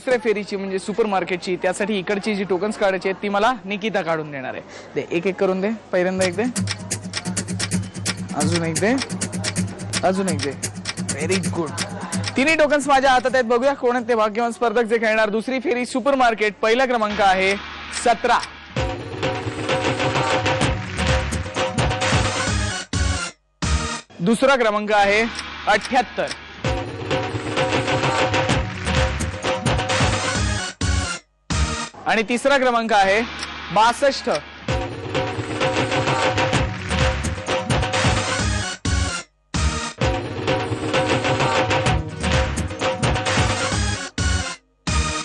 दुसऱ्या फेरीची म्हणजे सुपर मार्केटची, त्यासाठी इकडची जी टोकन्स काढायची आहेत ती मला निकिता काढून देणार आहे. दे एक एक करून दे. पहिल्यांदा एक दे, अजून एक दे, अजून एक दे. Very good. तिन्ही टोकन्स माझ्या हातात आहेत. बघूया कोण आहेत ते भाग्यवान स्पर्धक जे खेळणार दुसरी फेरी सुपर मार्केट. पहिला क्रमांक आहे 17. दुसरा क्रमांक आहे 78. आणि तिसरा क्रमांक आहे 62.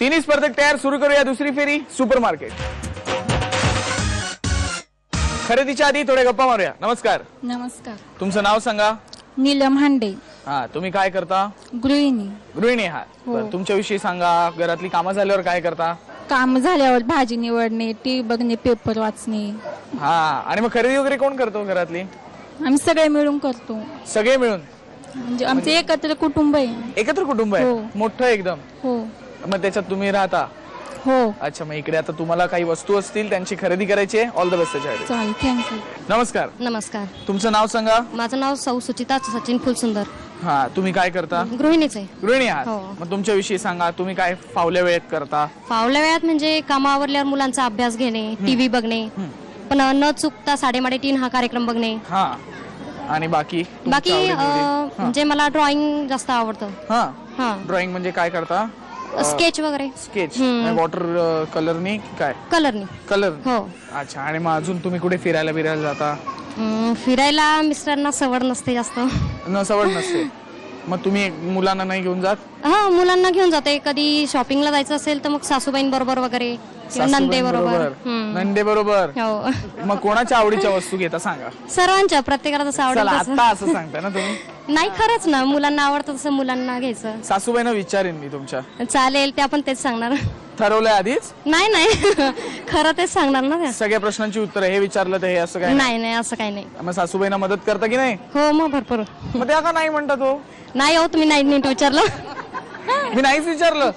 तिन्ही स्पर्धक तयार. सुरू करूया दुसरी फेरी सुपर मार्केट. खरेदीच्या आधी थोडे गप्पा मारूया. नमस्कार. नमस्कार. तुमचं नाव सांगा. नीलम हांडे. हा, तुम्ही काय करता? गृहिणी. गृहिणी आहात. बरं, तुमच्याविषयी सांगा. घरातली कामं झाल्यावर काय करता? काम झाल्यावर भाजी निवडणे, टीव्ही बघणे, पेपर वाचणे. हा, आणि मग खरेदी वगैरे कोण करतो घरातली? आम्ही सगळे मिळून करतो. सगळे मिळून म्हणजे आमचे एकत्र कुटुंब आहे. एकत्र कुटुंब आहे? हो. मोठं एकदम. हो मग त्याच्यात तुम्ही राहता? हो. अच्छा, मग इकडे आता तुम्हाला काही वस्तू असतील त्यांची खरेदी करायची आहे. ऑल द बेस्ट त्याच्यासाठी. चालेल, थँक्यू. नमस्कार. नमस्कार. तुमचं नाव सांगा. माझं नाव सौ सुचिता सचिन फुलसुंदर. हा, तुम्ही काय करता? गृहिणीच आहे. गृहिणी आहात. हो. मग तुमच्याविषयी सांगा. तुम्ही काय फावल्या वेळेत करता? फावल्या वेळात म्हणजे कामावरल्यावर मुलांचा अभ्यास घेणे, टीव्ही बघणे, पण न चुकता साडेमाडे 3 हा कार्यक्रम बघणे. हा, आणि बाकी बाकी म्हणजे मला ड्रॉइंग जास्त आवडतं. हा, हा, ड्रॉइंग म्हणजे काय करता? स्केच वगैरे. स्केच वॉटर कलरनी काय? कलरनी. कलर. हो. अच्छा, आणि मग अजून तुम्ही कुठे फिरायला जाता? फिरायला मिस्टरांना सवड नसते जास्त. न सवड नसते. मग तुम्ही मुलांना नाही घेऊन जात? हा, मुलांना घेऊन जाते. कधी शॉपिंगला जायचं असेल तर मग सासूबाईं बरोबर वगैरे, नंदे बरोबर. नंदे बरोबर. हो. मग कोणाच्या आवडीच्या वस्तू घेता सांगा? सर्वांच्या, प्रत्येकाला तसं आवडेल तसं. आता असं सांगता ना तुम्ही? नाही, खरंच ना, मुलांना आवडतं तसं मुलांना घ्यायचं. सासूबाईंना विचारेन मी तुमच्या. चालेल, ते आपण तेच सांगणार. ठरवलंय आधीच? नाही खरं तेच सांगणार ना त्या. सगळ्या प्रश्नांची उत्तर हे विचारलं तर हे असं काय? नाही असं काही नाही. मग सासूबाईंना मदत करता की नाही? हो, मग भरपूर. मग त्या का नाही म्हणता तो? नाही हो, तुम्ही नाही नीट विचारलं. मी नाहीच विचारलं.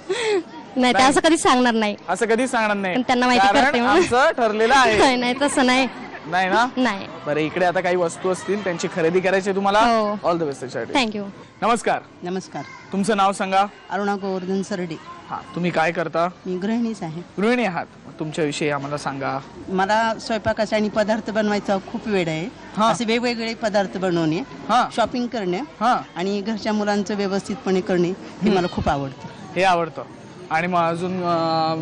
नाही, ते असं कधी सांगणार नाही. असं कधी सांगणार नाही. पण त्यांना माहिती कारण करते म्हणून. आमचं ठरलेलं आहे. नाही तसं नाही. नाही ना? नाही. बरं, इकडे आता काही वस्तू असतील त्यांची खरेदी करायची आहे तुम्हाला. हो. ऑल द बेस्ट त्याच्यासाठी. थँक्यू. नमस्कार. नमस्कार. तुमचं नाव सांगा. अरुणा गोवर्धन सरडे. हा, तुम्ही काय करता? मी गृहिणीच आहे. गृहिणी आहात. तुमच्याविषयी आम्हाला सांगा. मला स्वयंपाकाचा आणि पदार्थ बनवायचा खूप वेळ आहे. हा. असे वेगवेगळे पदार्थ बनवणे, हा. शॉपिंग करणे हा. आणि घरच्या मुलांचं व्यवस्थितपणे करणे हे मला खूप आवडतं. हे आवडतं. आणि मग अजून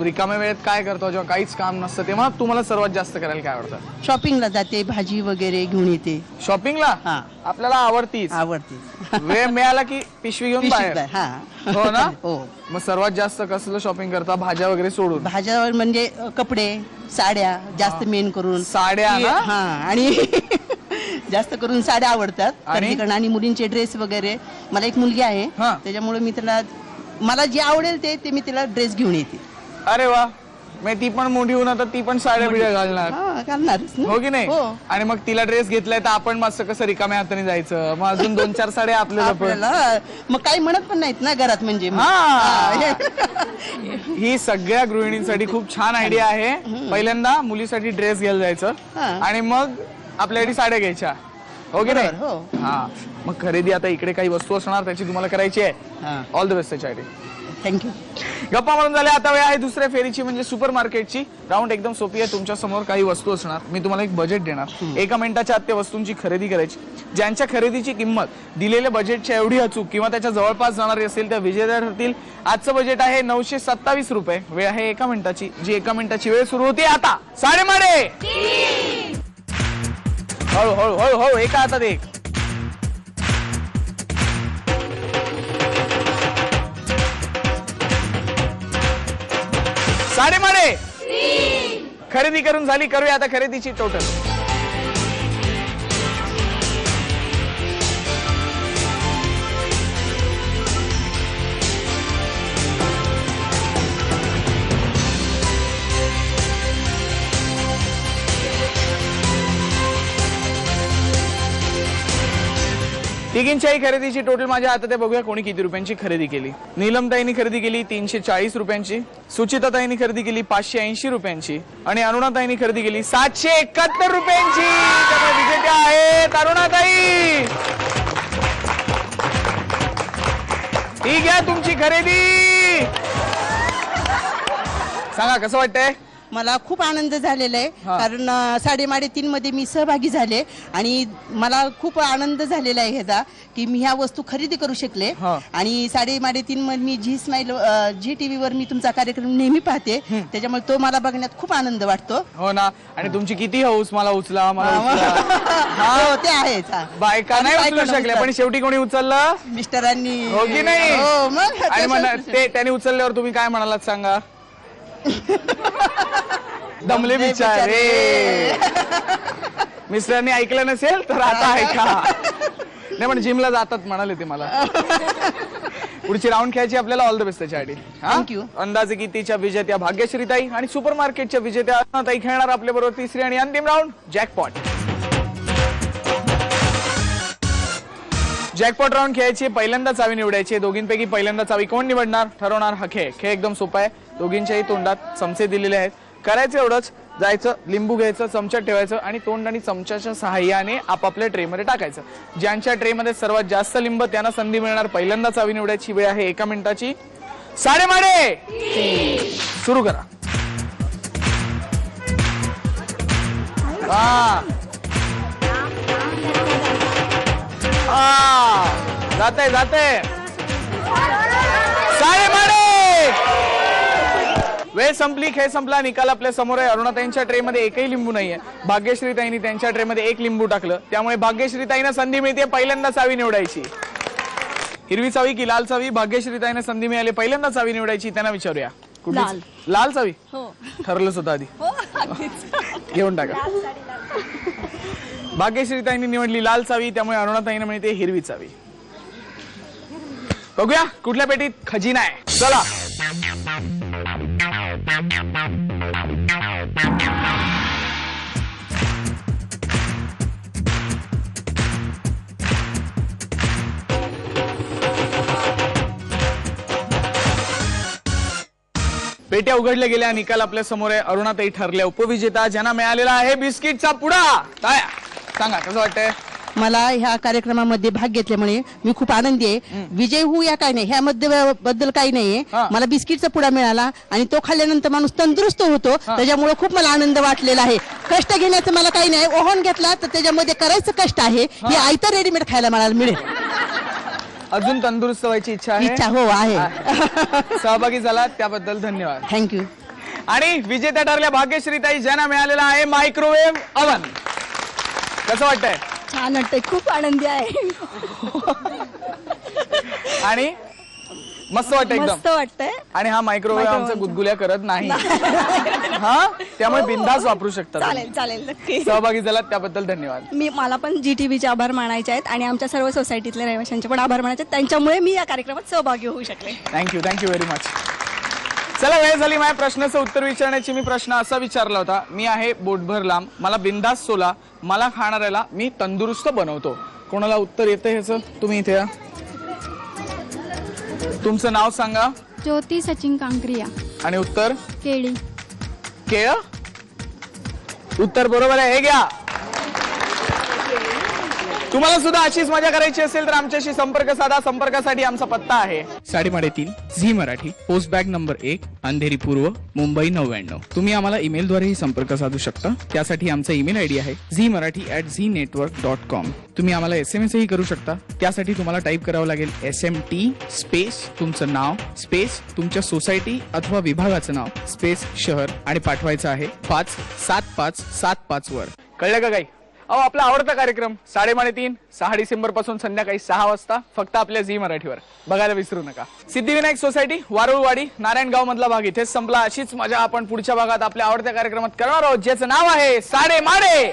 रिकाम्या वेळेत काय करतो जेव्हा काहीच काम नसतं तेव्हा तुम्हाला सर्वात जास्त करायला काय आवडतं? शॉपिंगला जाते, भाजी वगैरे घेऊन येते. शॉपिंगला? हा. आपल्याला आवडतीच. आवडते. वेळ मिळाला की पिशवी घेऊन बाहेर. हा. हो ना? हो. मग सर्वात जास्त कसलं शॉपिंग करता? भाज्या वगैरे सोडून? भाज्यावर म्हणजे कपडे, साड्या जास्त मेन करून. साड्या ना? हा, आणि जास्त करून साड्या आवडतात. आणि? आणि मुलींचे ड्रेस वगैरे. मला एक मुलगी आहे, हा. त्याच्यामुळे मी त्याला, मला जे आवडेल ते मी तिला ड्रेस घेऊन येते. अरे वा. मग ती पण मोठी होऊन आता ती पण साड्या बिड्या घालणार. हा, घालणारच ना. हो की नाही? हो. आणि मग तिला ड्रेस घेतलाय तर आपण मस्त कसं रिकाम्या हाताने जायचं. मग अजून 2-4 साड्या आपल्याला पण. आपल्याला मग काही म्हणत पण नाहीत ना घरात म्हणजे. हा. ही सगळ्या गृहिणींसाठी खूप छान आयडिया आहे. पहिल्यांदा मुलीसाठी ड्रेस घ्यायला जायचं हा. आणि मग आपल्यासाठी साड्या घ्यायच्या. हो की नाही? हो. हा. मग खरेदी आता इकडे काही वस्तू असणार त्याची तुम्हाला करायची आहे. हा. ऑल द बेस्ट त्याच्यासाठी. थँक्यू. गप्पा मारून झाल्या. आता वेळ आहे दुसऱ्या फेरीची म्हणजे सुपर मार्केटची. राऊंड एकदम सोपी आहे. तुमच्या समोर काही वस्तू असणार. मी तुम्हाला एक बजेट देणार. 1 मिनिटाच्या आत त्या वस्तूंची खरेदी करायची. ज्यांच्या खरेदीची किंमत दिलेल्या बजेटच्या एवढी अचूक किंवा त्याच्या जवळपास जाणारी असेल त्या विजेत्या ठरतील. आजचं बजेट आहे 927 रुपये. वेळ आहे 1 मिनिटाची, जी 1 मिनिटाची वेळ सुरू होती आता. साडेमाडे. हळू हळू हळू हळू, एका हातात एक. साडेमाडे. खरेदी करून झाली. करूया आता खरेदीची टोटल. तिघींच्याही खरेदीची टोटल माझ्या हातात आहे. बघूया कोणी किती रुपयांची खरेदी केली. नीलमताईंनी खरेदी केली 340 रुपयांची, सुचिताताईंनी खरेदी केली 580 रुपयांची आणि अरुणाताईंनी खरेदी केली 771 रुपयांची. त्यामुळे विजेत्या आहेत अरुणाताई. ठीक आहे तुमची खरेदी. सांगा कसं वाटतंय? मला खूप आनंद झालेला आहे हा. कारण 3.5 मध्ये मी सहभागी झाले आणि मला खूप आनंद झालेला आहे ह्याचा की मी ह्या वस्तू खरेदी करू शकले. हा. आणि 3.5 मध्ये मी झी स्माईल झी टीव्ही वर मी तुमचा कार्यक्रम नेहमी पाहते, त्याच्यामुळे तो मला बघण्यात खूप आनंद वाटतो. हो ना. आणि तुमची किती हौस मला उचला मला उचला. हो, ते आहेच. हा. बायका नाही उचलू शकल्या पण शेवटी कोणी उचललं? मिस्टरांनी. हो की नाही? हो, मग आणि ते त्यांनी उचलल्यावर तुम्ही काय म्हणालात सांगा? दमले बिचारे. मिस्टरांनी ऐकलं नसेल तर आता ऐका. नाही पण जिमला जातात म्हणाले ते मला. पुढची राऊंड खेळायची आपल्याला. ऑल द बेस्ट त्याच्यासाठी. Thank you. अंदाजे कितीच्या विजेत्या भाग्यश्रीताई आणि सुपर मार्केटच्या विजेत्या अरुणाताई खेळणार आपल्या बरोबर तिसरी आणि अंतिम राऊंड जॅकपॉट. जॅकपॉट राऊंड खेळायची. पहिल्यांदा चावी निवडायची. दोघींपैकी पहिल्यांदा चावी कोण निवडणार ठरवणार हा खेळ. खेळ एकदम सोपा आहे. दोघींच्याही तोंडात चमचे दिलेले आहेत. करायचं एवढंच, जायचं, लिंबू घ्यायचं, चमच्यात ठेवायचं आणि तोंड आणि चमच्याच्या सहाय्याने आपापल्या ट्रे मध्ये टाकायचं. ज्यांच्या ट्रे मध्ये सर्वात जास्त लिंब त्यांना संधी मिळणार. पहिल्यांदा चावी निवडायची. वेळ आहे 1 मिनिटाची. साडेमाडे सुरू करा. जाते जाते. साडेमाडे. वेळ संपली. खेळ संपला. निकाल आपल्या समोर आहे. अरुणाताईंच्या ट्रे मध्ये एकही लिंबू नाहीये. भाग्यश्रीताईंनी त्यांच्या ट्रे मध्ये 1 लिंबू टाकलं. त्यामुळे भाग्यश्रीताईंना संधी मिळते पहिल्यांदा चावी निवडायची. हिरवी चावी की लाल चावी? भाग्यश्रीताईंना संधी मिळाली पहिल्यांदा चावी निवडायची. त्यांना विचारूया. कुठली? लाल चावी. ठरलंच होतं आधी. घेऊन टाका. भाग्यश्रीताईंनी निवडली लाल चावी. त्यामुळे अरुणाताईंना मिळते हिरवी चावी. बघूया कुठल्या पेटीत खजिना आहे. चला. पेट्या उघडल्या गेल्या. निकाल आपल्या समोर आहे. अरुणाताई ठरल्या उपविजेता, ज्यांना मिळालेला आहे बिस्किटचा पुडा. काय सांगा कसं वाटतंय? मला ह्या कार्यक्रमामध्ये भाग घेतल्यामुळे मी खूप आनंदी आहे. विजय होऊ या काय नाही ह्यामध्ये बद्दल काही नाहीये. मला बिस्किटचा पुडा मिळाला आणि तो खाल्ल्यानंतर माणूस तंदुरुस्त होतो. त्याच्यामुळे खूप मला आनंद वाटलेला आहे. कष्ट घेण्याचं मला काही नाही. ओव्हन घेतला तर त्याच्यामध्ये करायचं कष्ट आहे. हे आयतं रेडीमेड खायला मला मिळेल. अजून तंदुरुस्त व्हायची इच्छा आहे? इच्छा हो आहे. सहभागी झाला त्याबद्दल धन्यवाद. थँक्यू. आणि विजेत्या ठरल्या भाग्यश्रीताई, ज्यांना मिळालेला आहे मायक्रोवेव्ह अवन. कसं वाटतंय? छान वाटतंय. खूप आनंदी आहे. आणि मस्त वाटतं एकदम. मस्त वाटतंय. आणि हा मायक्रोवेव्ह आमचा गुदगुल्या करत नाही. हा त्यामुळे बिंदास वापरू शकतात. चालेल चालेल नक्की. सहभागी झालात त्याबद्दल धन्यवाद. मला पण जी टीव्हीचे आभार मानायचे आहेत आणि आमच्या सर्व सोसायटीतल्या रहिवाशांचे पण आभार मानायचे आहेत. त्यांच्यामुळे मी या कार्यक्रमात सहभागी होऊ शकले. Thank you very much. चला वेळ झाली माझ्या प्रश्नाचं उत्तर विचारण्याची. मी प्रश्न असा विचारला होता. मी आहे बोटभर लांब, मला बिंदास सोला, मला खाणाऱ्याला मी तंदुरुस्त बनवतो. कोणाला उत्तर येतं ह्याचं? तुम्ही इथे या. तुमचं नाव सांगा. ज्योती सचिन कांक्रिया. आणि उत्तर? केळी. केळ. उत्तर बरोबर आहे. हे घ्या. तुम्हाला सुद्धा अशीच मजा करायची असेल तर आमच्याशी संपर्क साधा. संपर्कासाठी आमचा पत्ता आहे 3.5 Zee Marathi, post bag number 1, Andheri पूर्व, मुंबई 99. तुम्ही आम्हाला ईमेलद्वारेही संपर्क साधू शकता. त्यासाठी आमचा ईमेल आयडी आहे zmarathi@znetwork.com. तुम्ही आम्हाला SMS ही करू शकता. त्यासाठी तुम्हाला टाईप करावं लागेल SMT स्पेस तुमचं नाव स्पेस तुमच्या सोसायटी अथवा विभागाचं नाव स्पेस शहर आणि पाठवायचं आहे 57575 वर. कळलं का काही? आपला आवडता कार्यक्रम 3:30 6 डिसेंबर पासून संध्याकाळी 6 वाजता फक्त आपल्या झी मराठीवर बघायला विसरू नका. सिद्धिविनायक सोसायटी, वारुळवाडी, नारायणगाव मधला भाग इथेच संपला. अशीच मजा आपण पुढच्या भागात आपल्या आवडत्या कार्यक्रमात करणार आहोत, ज्याचं नाव आहे साडेमाडे.